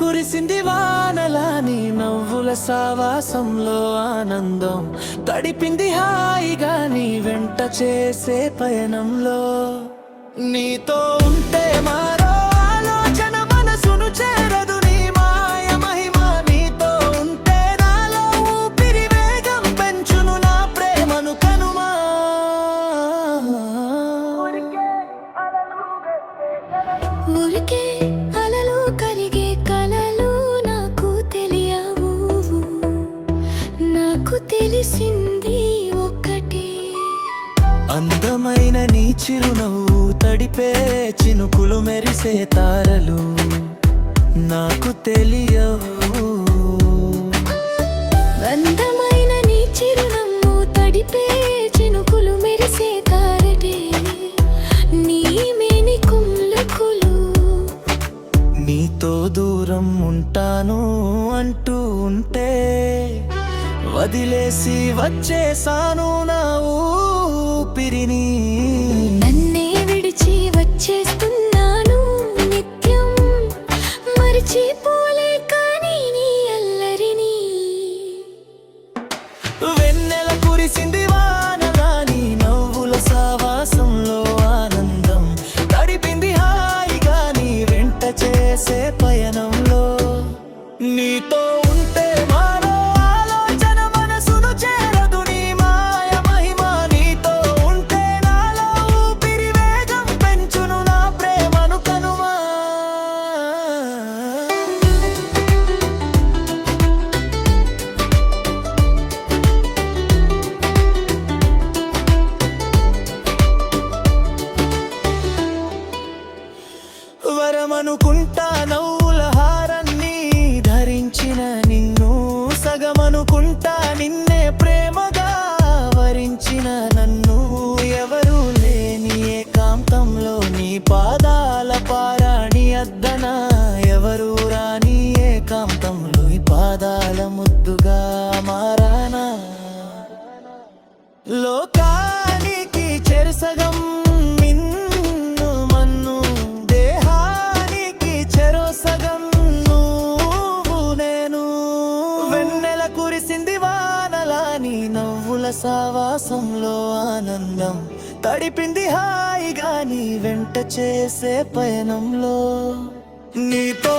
కురిసింది వానలా నీ నవ్వుల సావాసంలో ఆనందం తడిపింది హాయిగా నీ వెంట చేసే పయనంలో నీతో ఉంటే మారో ఆలోచన మనసును చేరదు నీ మాయ మహిమ నీతో ఉంటే నాలో ఊపిరి వేగం పెంచును నా ప్రేమను కనుమా ఊరికే అలలు కరిగే కలలు నాకు తెలియవు నాకు తెలిసింది ఒకటి అందమైన నీ చిరునవ్వు తడిపే చినుకులు మెరిసే తారలు నాకు తెలియవు అందమైన నీ చిరునవ్వు తడిపే చినుకులు మెరిసే తారటే నీ మేని కుమ్లకులు నీతో దూరం ఉంటాను అంటూ ఉంటే వదిలేసి వచ్చేసాను నా ఊపిరిని నన్నే విడిచి వచ్చేస్తున్నాను నిత్యం మరిచిపోలేక నీ అల్లరిని వెన్నెల కురిసింది వానలా నీ నవ్వుల సావాసంలో ఆనందం తడిపింది హాయిగా నీ వెంట చేసే పయనంలో నీతో ఉంటే మారో ఆలోచన మనసును చేరదు నీ మాయ మహిమ నీతో ఉంటే నాలో ఊపిరి వేగం పెంచును నా ప్రేమను కనుమా వరమనుకుంటా నవ్వుల హారాన్ని ధరించిన నిన్ను సగమనుకుంటా నిన్నే ప్రేమగా వరించిన నన్ను ఎవరు లేని ఏకాంతంలో నీ పాదాల పారాణి అద్దన ఎవరు రాని ఏకాంతంలో ఈ పాదాల ముద్దుగా మారానా లోకానికి చెరసగం మిన్ను మన్ను దేహానికి చెరోసగం నువ్వు నేను వెన్నెల కురిసింది వానలా నీ నవ్వుల సావాసంలో ఆనందం తడిపింది హాయిగా నీ వెంట చేసే పయనంలో నీతో